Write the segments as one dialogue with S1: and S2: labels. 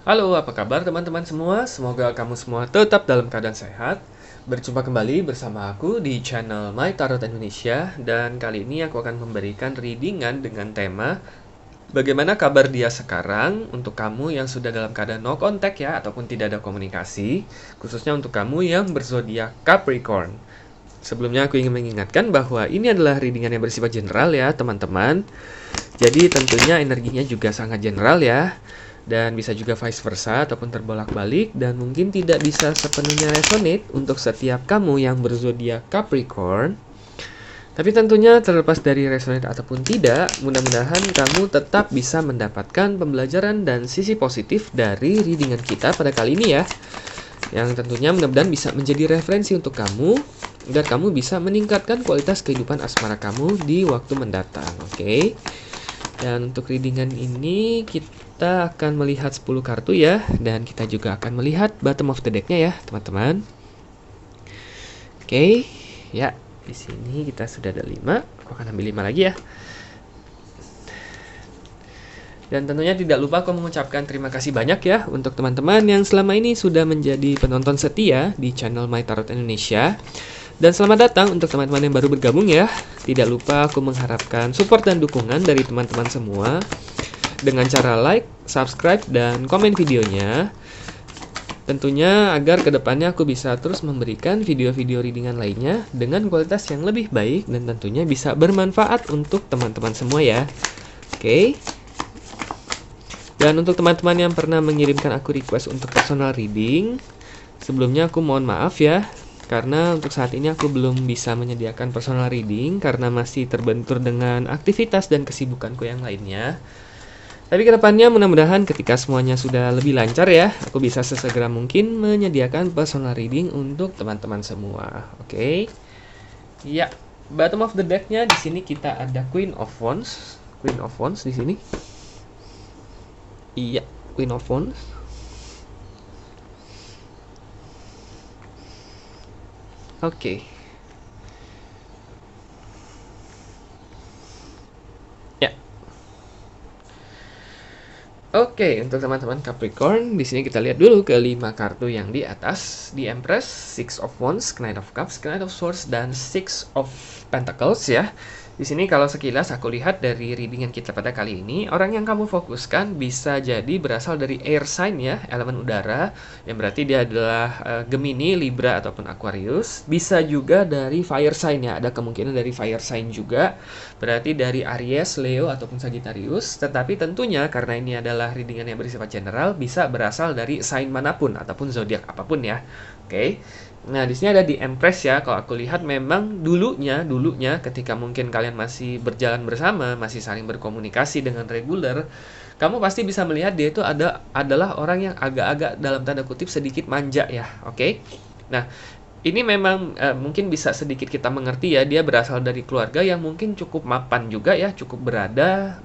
S1: Halo, apa kabar teman-teman semua? Semoga kamu semua tetap dalam keadaan sehat. Berjumpa kembali bersama aku di channel My Tarot Indonesia, dan kali ini aku akan memberikan readingan dengan tema bagaimana kabar dia sekarang untuk kamu yang sudah dalam keadaan no contact ya, ataupun tidak ada komunikasi, khususnya untuk kamu yang berzodiak Capricorn. Sebelumnya aku ingin mengingatkan bahwa ini adalah readingan yang bersifat general ya teman-teman. Jadi tentunya energinya juga sangat general ya. Dan bisa juga vice versa ataupun terbolak-balik, dan mungkin tidak bisa sepenuhnya resonate untuk setiap kamu yang berzodiak Capricorn. Tapi tentunya terlepas dari resonate ataupun tidak, mudah-mudahan kamu tetap bisa mendapatkan pembelajaran dan sisi positif dari readingan kita pada kali ini ya. Yang tentunya mudah-mudahan bisa menjadi referensi untuk kamu, agar kamu bisa meningkatkan kualitas kehidupan asmara kamu di waktu mendatang, oke? Dan untuk readingan ini kita akan melihat 10 kartu ya, dan kita juga akan melihat bottom of the deck-nya ya, teman-teman. Oke, ya, di sini kita sudah ada 5. Aku akan ambil 5 lagi ya. Dan tentunya tidak lupa aku mengucapkan terima kasih banyak ya untuk teman-teman yang selama ini sudah menjadi penonton setia di channel My Tarot Indonesia. Dan selamat datang untuk teman-teman yang baru bergabung ya. Tidak lupa aku mengharapkan support dan dukungan dari teman-teman semua dengan cara like, subscribe, dan komen videonya. Tentunya agar kedepannya aku bisa terus memberikan video-video readingan lainnya dengan kualitas yang lebih baik dan tentunya bisa bermanfaat untuk teman-teman semua ya. Oke. Dan untuk teman-teman yang pernah mengirimkan aku request untuk personal reading, sebelumnya aku mohon maaf ya, karena untuk saat ini aku belum bisa menyediakan personal reading karena masih terbentur dengan aktivitas dan kesibukanku yang lainnya. Tapi kedepannya mudah-mudahan ketika semuanya sudah lebih lancar ya, aku bisa sesegera mungkin menyediakan personal reading untuk teman-teman semua. Oke. Ya, bottom of the deck-nya di sini kita ada Queen of Wands. Queen of Wands di sini. Iya, Queen of Wands. Oke. Ya. Oke, untuk teman-teman Capricorn, di sini kita lihat dulu ke 5 kartu yang di atas. The Empress, Six of Wands, Knight of Cups, Knight of Swords, dan Six of Pentacles ya. Di sini kalau sekilas aku lihat dari readingan kita pada kali ini, orang yang kamu fokuskan bisa jadi berasal dari air sign ya, elemen udara, yang berarti dia adalah Gemini, Libra, ataupun Aquarius. Bisa juga dari fire sign ya, ada kemungkinan dari fire sign juga, berarti dari Aries, Leo, ataupun Sagittarius. Tetapi tentunya karena ini adalah readingan yang bersifat general, bisa berasal dari sign manapun ataupun zodiak apapun ya. Oke. Nah, di sini ada di Empress ya. Kalau aku lihat memang dulunya ketika mungkin kalian masih berjalan bersama, masih saling berkomunikasi dengan reguler, kamu pasti bisa melihat dia itu adalah orang yang agak-agak dalam tanda kutip sedikit manja ya. Oke. Nah, ini memang mungkin bisa sedikit kita mengerti ya, dia berasal dari keluarga yang mungkin cukup mapan juga ya, cukup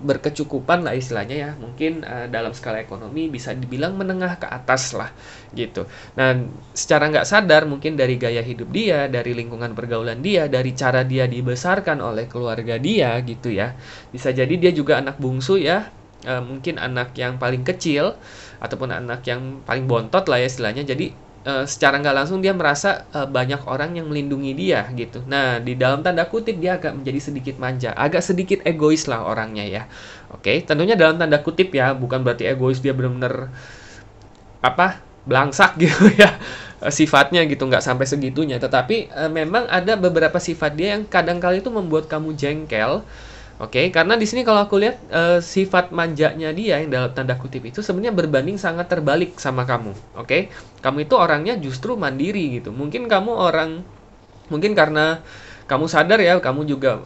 S1: berkecukupan lah istilahnya ya. Mungkin dalam skala ekonomi bisa dibilang menengah ke atas lah gitu. Nah, secara nggak sadar mungkin dari gaya hidup dia, dari lingkungan pergaulan dia, dari cara dia dibesarkan oleh keluarga dia gitu ya. Bisa jadi dia juga anak bungsu ya, mungkin anak yang paling kecil ataupun anak yang paling bontot lah ya istilahnya. Jadi secara nggak langsung dia merasa banyak orang yang melindungi dia gitu. Nah, di dalam tanda kutip dia agak menjadi sedikit manja, agak sedikit egois lah orangnya ya. Oke, tentunya dalam tanda kutip ya, bukan berarti egois dia benar-benar apa belangsak gitu ya, sifatnya gitu, nggak sampai segitunya. Tetapi memang ada beberapa sifat dia yang kadang kali itu membuat kamu jengkel. Oke, karena di sini kalau aku lihat sifat manjanya dia yang dalam tanda kutip itu sebenarnya berbanding sangat terbalik sama kamu. Oke, kamu itu orangnya justru mandiri gitu. Mungkin karena kamu sadar ya, kamu juga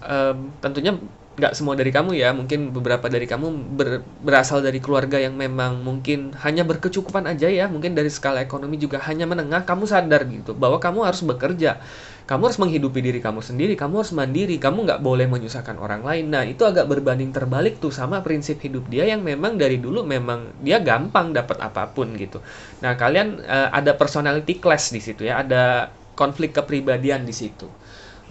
S1: tentunya nggak semua dari kamu ya, mungkin beberapa dari kamu berasal dari keluarga yang memang mungkin hanya berkecukupan aja ya, mungkin dari skala ekonomi juga hanya menengah. Kamu sadar gitu bahwa kamu harus bekerja, kamu harus menghidupi diri kamu sendiri, kamu harus mandiri, kamu nggak boleh menyusahkan orang lain. Nah, itu agak berbanding terbalik tuh sama prinsip hidup dia yang memang dari dulu memang dia gampang dapat apapun gitu. Nah, kalian ada personality clash di situ ya, ada konflik kepribadian di situ.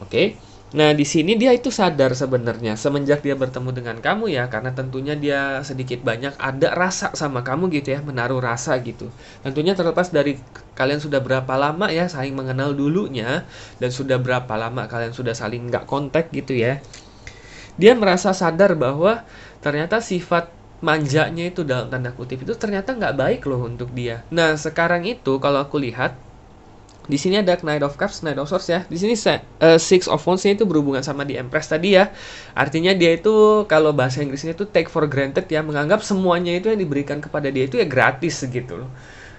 S1: Oke. Nah, di sini dia itu sadar sebenarnya semenjak dia bertemu dengan kamu ya, karena tentunya dia sedikit banyak ada rasa sama kamu gitu ya, menaruh rasa gitu. Tentunya terlepas dari kalian sudah berapa lama ya saling mengenal dulunya, dan sudah berapa lama kalian sudah saling nggak kontak gitu ya. Dia merasa sadar bahwa ternyata sifat manjanya itu dalam tanda kutip itu ternyata nggak baik loh untuk dia. Nah, sekarang itu kalau aku lihat di sini ada Knight of Cups, Knight of Swords ya. Di sini Six of Wands-nya itu berhubungan sama di Empress tadi ya. Artinya dia itu kalau bahasa Inggrisnya itu take for granted ya, menganggap semuanya itu yang diberikan kepada dia itu ya gratis gitu loh.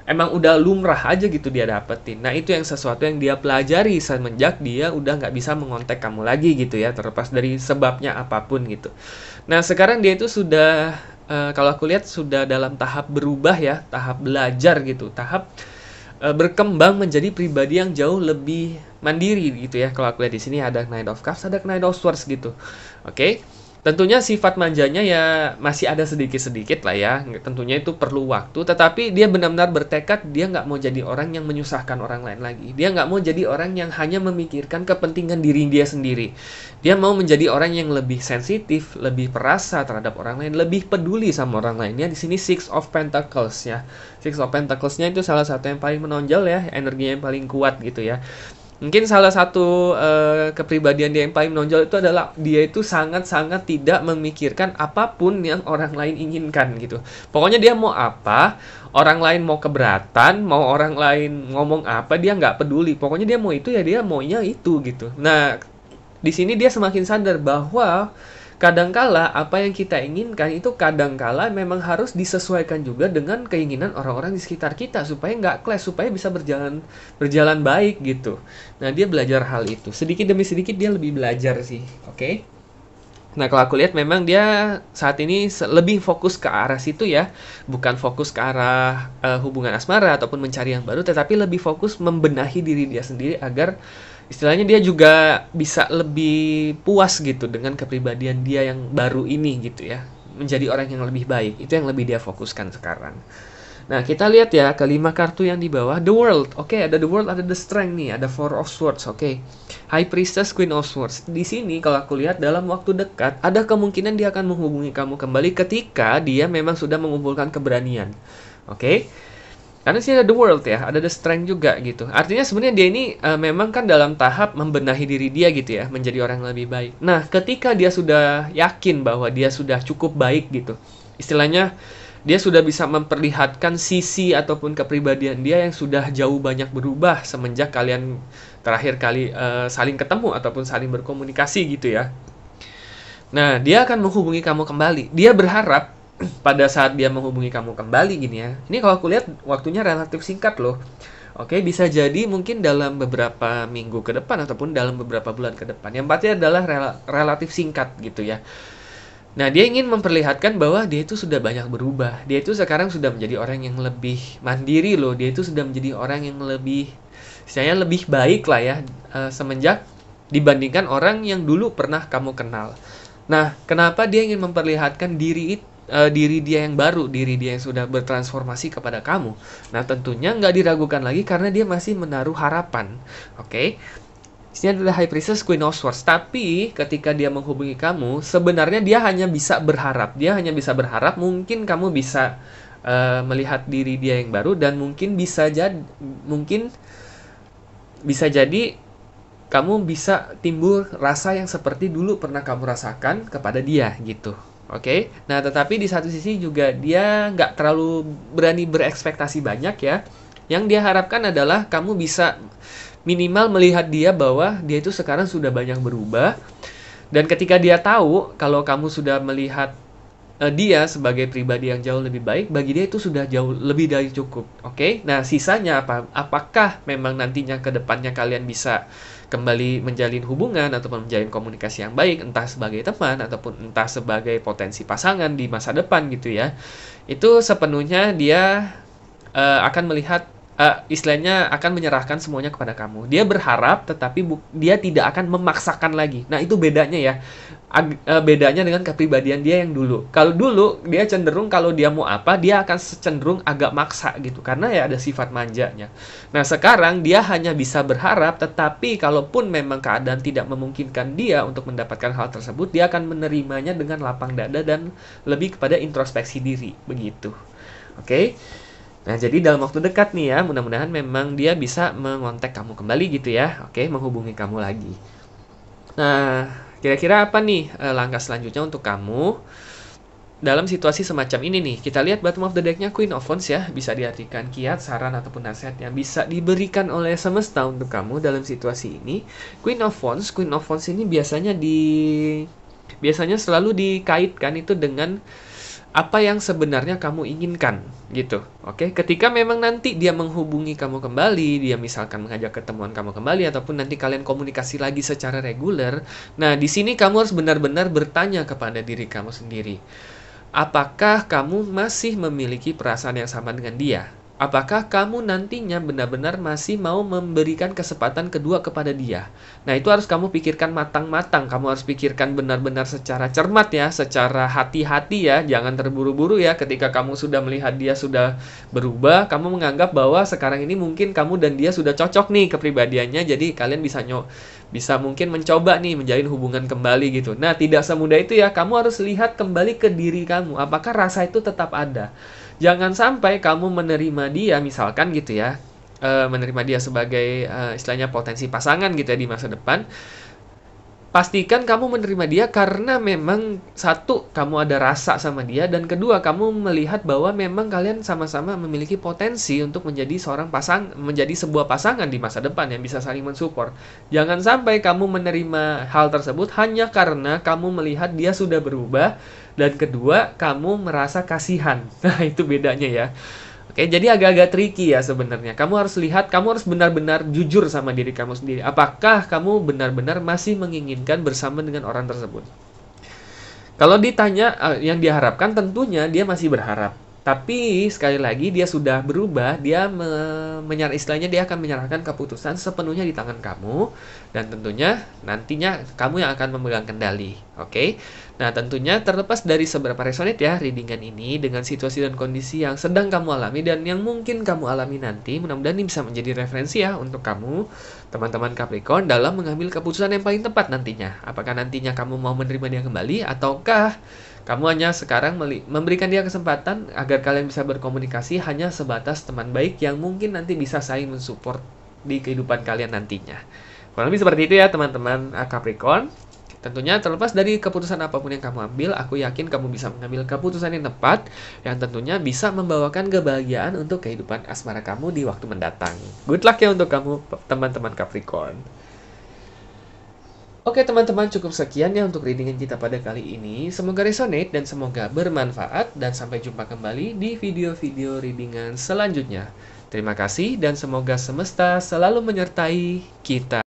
S1: Emang udah lumrah aja gitu dia dapetin. Nah, itu yang sesuatu yang dia pelajari semenjak dia udah nggak bisa mengontak kamu lagi gitu ya, terlepas dari sebabnya apapun gitu. Nah, sekarang dia itu sudah kalau aku lihat sudah dalam tahap berubah ya, tahap belajar gitu, tahap berkembang menjadi pribadi yang jauh lebih mandiri gitu ya. Kalau aku lihat di sini ada Knight of Cups, ada Knight of Swords gitu. Oke. Tentunya sifat manjanya ya masih ada sedikit-sedikit lah ya. Tentunya itu perlu waktu, tetapi dia benar-benar bertekad dia nggak mau jadi orang yang menyusahkan orang lain lagi. Dia nggak mau jadi orang yang hanya memikirkan kepentingan diri dia sendiri. Dia mau menjadi orang yang lebih sensitif, lebih perasa terhadap orang lain, lebih peduli sama orang lainnya. Di sini Six of Pentacles ya. Six of Pentacles-nya itu salah satu yang paling menonjol ya, energinya yang paling kuat gitu ya. Mungkin salah satu kepribadian dia yang paling menonjol itu adalah dia itu sangat-sangat tidak memikirkan apapun yang orang lain inginkan gitu. Pokoknya dia mau apa, orang lain mau keberatan, mau orang lain ngomong apa, dia nggak peduli. Pokoknya dia mau itu ya dia maunya itu gitu. Nah, di sini dia semakin sadar bahwa kadangkala apa yang kita inginkan itu kadangkala memang harus disesuaikan juga dengan keinginan orang-orang di sekitar kita supaya nggak clash, supaya bisa berjalan baik gitu. Nah, dia belajar hal itu. Sedikit demi sedikit dia lebih belajar sih. Oke. Nah, kalau aku lihat memang dia saat ini lebih fokus ke arah situ ya, bukan fokus ke arah hubungan asmara ataupun mencari yang baru, tetapi lebih fokus membenahi diri dia sendiri agar istilahnya dia juga bisa lebih puas gitu dengan kepribadian dia yang baru ini gitu ya, menjadi orang yang lebih baik. Itu yang lebih dia fokuskan sekarang. Nah, kita lihat ya kelima kartu yang di bawah, The World. Oke, ada The World, ada The Strength nih, ada Four of Swords. Oke. High Priestess, Queen of Swords. Di sini kalau aku lihat dalam waktu dekat ada kemungkinan dia akan menghubungi kamu kembali ketika dia memang sudah mengumpulkan keberanian. Oke. Karena sih ada The World ya, ada The Strength juga gitu. Artinya sebenarnya dia ini memang kan dalam tahap membenahi diri dia gitu ya, menjadi orang yang lebih baik. Nah, ketika dia sudah yakin bahwa dia sudah cukup baik gitu, istilahnya dia sudah bisa memperlihatkan sisi ataupun kepribadian dia yang sudah jauh banyak berubah semenjak kalian terakhir kali saling ketemu ataupun saling berkomunikasi gitu ya. Nah, dia akan menghubungi kamu kembali. Dia berharap pada saat dia menghubungi kamu kembali gini ya. Ini kalau aku lihat waktunya relatif singkat loh. Oke, bisa jadi mungkin dalam beberapa minggu ke depan ataupun dalam beberapa bulan ke depan. Yang pasti adalah relatif singkat gitu ya. Nah, dia ingin memperlihatkan bahwa dia itu sudah banyak berubah. Dia itu sekarang sudah menjadi orang yang lebih mandiri loh. Dia itu sudah menjadi orang yang lebih, istilahnya lebih baik lah ya, semenjak dibandingkan orang yang dulu pernah kamu kenal. Nah, kenapa dia ingin memperlihatkan diri dia yang baru, diri dia yang sudah bertransformasi kepada kamu? Nah, tentunya nggak diragukan lagi karena dia masih menaruh harapan. Oke? Di sini adalah High Priestess, Queen of Swords. Tapi ketika dia menghubungi kamu, sebenarnya dia hanya bisa berharap. Dia hanya bisa berharap mungkin kamu bisa melihat diri dia yang baru dan mungkin bisa jadi kamu bisa timbul rasa yang seperti dulu pernah kamu rasakan kepada dia gitu. Oke, nah tetapi di satu sisi juga dia nggak terlalu berani berekspektasi banyak ya. Yang dia harapkan adalah kamu bisa minimal melihat dia bahwa dia itu sekarang sudah banyak berubah. Dan ketika dia tahu kalau kamu sudah melihat dia sebagai pribadi yang jauh lebih baik, bagi dia itu sudah jauh lebih dari cukup. Oke, nah sisanya apa? Apakah memang nantinya ke depannya kalian bisa kembali menjalin hubungan ataupun menjalin komunikasi yang baik, entah sebagai teman ataupun entah sebagai potensi pasangan di masa depan gitu ya. Itu sepenuhnya dia akan melihat istilahnya akan menyerahkan semuanya kepada kamu. Dia berharap, tetapi dia tidak akan memaksakan lagi. Nah, itu bedanya ya. Bedanya dengan kepribadian dia yang dulu. Kalau dulu, dia cenderung kalau dia mau apa, dia akan cenderung agak maksa gitu. Karena ya ada sifat manjanya. Nah, sekarang dia hanya bisa berharap, tetapi kalaupun memang keadaan tidak memungkinkan dia untuk mendapatkan hal tersebut, dia akan menerimanya dengan lapang dada dan lebih kepada introspeksi diri. Begitu. Oke? Nah, jadi dalam waktu dekat nih ya, mudah-mudahan memang dia bisa mengontak kamu kembali gitu ya. Oke, menghubungi kamu lagi. Nah, kira-kira apa nih langkah selanjutnya untuk kamu dalam situasi semacam ini nih? Kita lihat bottom of the deck-nya Queen of Wands ya. Bisa diartikan kiat, saran, ataupun nasihat yang bisa diberikan oleh semesta untuk kamu dalam situasi ini. Queen of Wands ini biasanya selalu dikaitkan itu dengan apa yang sebenarnya kamu inginkan gitu. Oke, ketika memang nanti dia menghubungi kamu kembali, dia misalkan mengajak ketemuan kamu kembali ataupun nanti kalian komunikasi lagi secara reguler. Nah, di sini kamu harus benar-benar bertanya kepada diri kamu sendiri. Apakah kamu masih memiliki perasaan yang sama dengan dia? Apakah kamu nantinya benar-benar masih mau memberikan kesempatan kedua kepada dia? Nah, itu harus kamu pikirkan matang-matang. Kamu harus pikirkan benar-benar secara cermat ya, secara hati-hati ya. Jangan terburu-buru ya ketika kamu sudah melihat dia sudah berubah. Kamu menganggap bahwa sekarang ini mungkin kamu dan dia sudah cocok nih kepribadiannya. Jadi kalian bisa mungkin mencoba nih menjalin hubungan kembali gitu. Nah, tidak semudah itu ya. Kamu harus lihat kembali ke diri kamu. Apakah rasa itu tetap ada? Jangan sampai kamu menerima dia, misalkan gitu ya, menerima dia sebagai istilahnya potensi pasangan gitu ya di masa depan. Pastikan kamu menerima dia karena memang satu, kamu ada rasa sama dia, dan kedua, kamu melihat bahwa memang kalian sama-sama memiliki potensi untuk menjadi menjadi sebuah pasangan di masa depan yang bisa saling mensupport. Jangan sampai kamu menerima hal tersebut hanya karena kamu melihat dia sudah berubah, dan kedua, kamu merasa kasihan. Nah, itu bedanya ya. Oke, jadi agak-agak tricky ya sebenarnya. Kamu harus lihat, kamu harus benar-benar jujur sama diri kamu sendiri. Apakah kamu benar-benar masih menginginkan bersama dengan orang tersebut? Kalau ditanya yang diharapkan, tentunya dia masih berharap. Tapi sekali lagi dia sudah berubah, dia istilahnya dia akan menyerahkan keputusan sepenuhnya di tangan kamu, dan tentunya nantinya kamu yang akan memegang kendali. Oke? Nah, tentunya terlepas dari seberapa resonate ya readingan ini dengan situasi dan kondisi yang sedang kamu alami dan yang mungkin kamu alami nanti, mudah-mudahan ini bisa menjadi referensi ya untuk kamu, teman-teman Capricorn, dalam mengambil keputusan yang paling tepat nantinya. Apakah nantinya kamu mau menerima dia kembali, ataukah kamu hanya sekarang memberikan dia kesempatan agar kalian bisa berkomunikasi hanya sebatas teman baik yang mungkin nanti bisa saling mensupport di kehidupan kalian nantinya. Kurang lebih seperti itu ya teman-teman Capricorn. Tentunya terlepas dari keputusan apapun yang kamu ambil, aku yakin kamu bisa mengambil keputusan yang tepat yang tentunya bisa membawakan kebahagiaan untuk kehidupan asmara kamu di waktu mendatang. Good luck ya untuk kamu teman-teman Capricorn. Oke teman-teman, cukup sekian ya untuk readingan kita pada kali ini. Semoga resonate dan semoga bermanfaat, dan sampai jumpa kembali di video-video readingan selanjutnya. Terima kasih dan semoga semesta selalu menyertai kita.